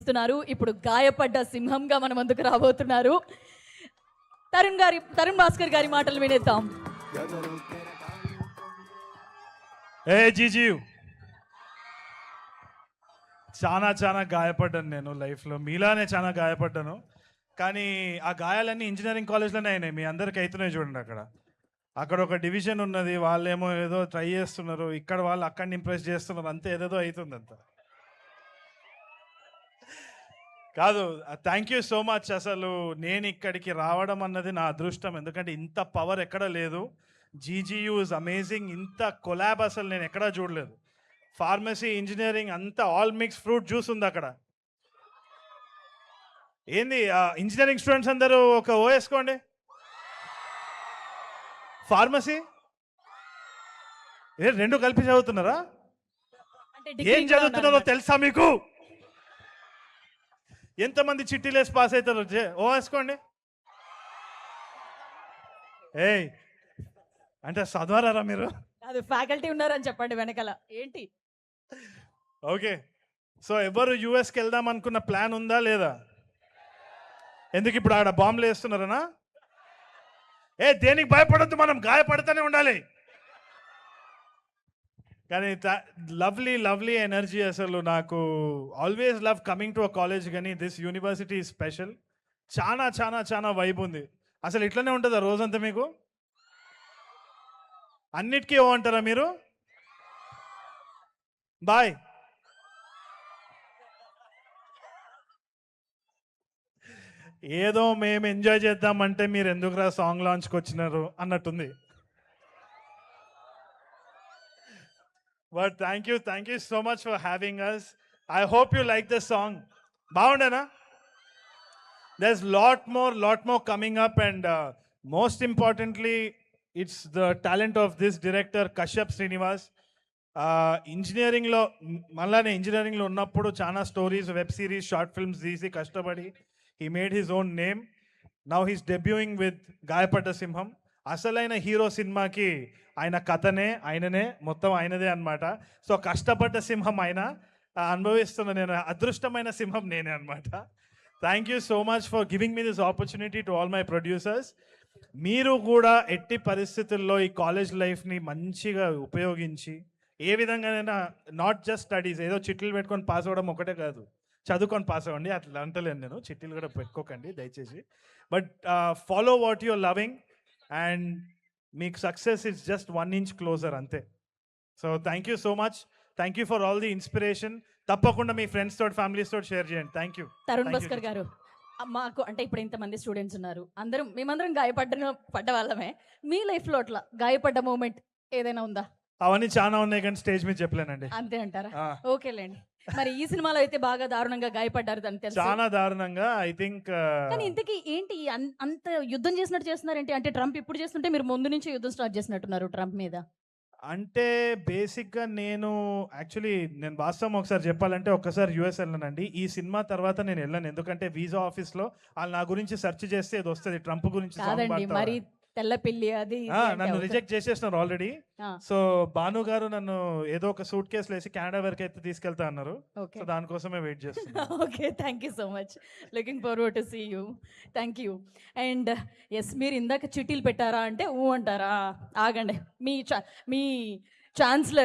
చూపిస్తున్నారు. ఇప్పుడు గాయపడ్డ సింహంగా మన ముందుకు రాబోతున్నారు. తరుణ్ భాస్కర్ గారి మాటలు వినేద్దాం. ఏ జీజీవ్, చాలా గాయపడ్డాను నేను లైఫ్లో. మీలానే చాలా గాయపడ్డాను. కానీ ఆ గాయాలన్నీ ఇంజనీరింగ్ కాలేజ్లోనే అయినాయి. మీ అందరికి అవుతున్నాయి చూడండి. అక్కడ ఒక డివిజన్ ఉన్నది, వాళ్ళేమో ఏదో ట్రై చేస్తున్నారు, ఇక్కడ వాళ్ళు అక్కడిని ఇంప్రెస్ చేస్తున్నారు, అంతే ఏదేదో అవుతుంది అంత. కాదు, థ్యాంక్ యూ సో మచ్. అసలు నేను ఇక్కడికి రావడం అన్నది నా అదృష్టం, ఎందుకంటే ఇంత పవర్ ఎక్కడ లేదు. జీజీయూ ఇస్ అమేజింగ్. ఇంత కొలాబ్ అసలు నేను ఎక్కడా చూడలేదు. ఫార్మసీ, ఇంజనీరింగ్ అంతా ఆల్ మిక్స్ ఫ్రూట్ జ్యూస్ ఉంది అక్కడ. ఏంది ఇంజనీరింగ్ స్టూడెంట్స్ అందరూ ఒక ఓ వేసుకోండి. ఫార్మసీ రెండు కలిపి చదువుతున్నారా? ఏం చదువుతున్నారో తెలుసా మీకు? ఎంతమంది చిట్టీలేసి పాస్ అవుతారో ఓ వేసుకోండి. ఏయ్ అంటే చదవరారా మీరు? అది ఫ్యాకల్టీ ఉన్నారని చెప్పండి వెనకాల. ఏంటి? ఓకే, సో ఎవరు యూఎస్కి వెళ్దాం అనుకున్న ప్లాన్ ఉందా లేదా? ఎందుకు ఇప్పుడు ఆడ బాంబులు వేస్తున్నారనా? దేనికి భయపడద్దు, మనం గాయపడుతూనే ఉండాలి. కానీ లవ్లీ ఎనర్జీ. అసలు నాకు always love coming to a college. కానీ దిస్ యూనివర్సిటీ స్పెషల్. చాలా వైబ్ ఉంది. అసలు ఇట్లనే ఉంటుందా రోజంతా మీకు? అన్నిటికీ ఓ అంటారా మీరు? బాయ్. ఏదో మేము ఎంజాయ్ చేద్దామంటే మీరు ఎందుకురా సాంగ్ లాంచ్కి వచ్చినారు అన్నట్టుంది. But thank you so much for having us. I hope you like the song. బాగుండేనా? there's lot more coming up, and most importantly it's the talent of this director Kashyap Srinivas. ఇంజనీరింగ్లో మళ్ళానే ఇంజనీరింగ్లో ఉన్నప్పుడు చాలా stories, web series, short films తీసి కష్టపడి he made his own name. Now he's debuting with గాయపడ్డ సింహం. అసలైన హీరో సినిమాకి ఆయన కథనే, ఆయననే, మొత్తం ఆయనదే అనమాట. సో కష్టపడ్డ సింహం ఆయన, అనుభవిస్తున్న నేను అదృష్టమైన సింహం నేనే అనమాట. Thank you so much for giving me this opportunity to all my producers. మీరు కూడా ఎట్టి పరిస్థితుల్లో ఈ కాలేజ్ లైఫ్ని మంచిగా ఉపయోగించి ఏ విధంగానైనా, నాట్ జస్ట్ స్టడీస్, ఏదో చిట్లు పెట్టుకొని పాస్ అవ్వడం ఒకటే కాదు, చదువుకొని పాస్ అవ్వండి, అట్లా అంటలేను నేను. చిట్టీలు కూడా పెట్టుకోకండి దయచేసి. But follow what your loving, and మీకు success is just 1 inch closer అంతే. So thank you so much. Thank you for all the inspiration. తప్పకుండా మీ ఫ్రెండ్స్ తోటి, ఫ్యామిలీస్ తోటి షేర్ చేయండి. Thank you. తరుణ్ భాస్కర్ గారు, మాకు అంటే ఇప్పుడు ఇంతమంది స్టూడెంట్స్ ఉన్నారు, మేమందరం పడ్డ వాళ్ళమే. మీ లైఫ్లో అట్లా గాయపడ్డ మూమెంట్ ఏదైనా ఉందా? అవన్నీ చాలా ఉన్నాయి కానీ స్టేజ్ మీద చెప్పలేనండి. అంతే అంటారా? ఓకేలేండి. మరి ఈ సినిమాలో అయితే బాగా దారుణంగా గాయపడ్డారు, దాన్ని తెలుసు. చాలా దారుణంగా, ఐ థింక్. కానీ ఇంతకీ ఏంటి అంత యుద్ధం చేసినట్టు చేస్తున్నారేంటి? అంటే ట్రంప్ ఇప్పుడు చేస్తుంటే మీరు ముందు నుంచి యుద్ధం స్టార్ట్ చేసినట్టున్నారు ట్రంప్ మీద. అంటే బేసిక్గా నేను వాస్తవం ఒకసారి చెప్పాలంటే, ఒక్కసారి యూఎస్ వెళ్ళానండి. ఈ సినిమా తర్వాత నేను వెళ్ళాను, ఎందుకంటే వీసా ఆఫీస్లో వాళ్ళు నా గురించి సెర్చ్ చేస్తే ఇది వస్తుంది, ట్రంప్ గురించి. మరి తెల్ల పిల్లి అది నన్ను రిజెక్ట్ చేసేసినారు ఆల్రెడీ. సో భాను గారు నన్ను ఏదో ఒక సూట్ కేసులు వేసి కెనడా వరకు అయితే తీసుకెళ్తా అన్నారు. సో దానికోసమే వెయిట్ చేస్తున్నా. Okay, thank you so much. Looking forward to see you. Thank you. And yes, మీరు ఇందాక చిట్టీలు పెట్టారా అంటే ఊ అంటారా? ఆగండి, మీ ఛాన్సలర్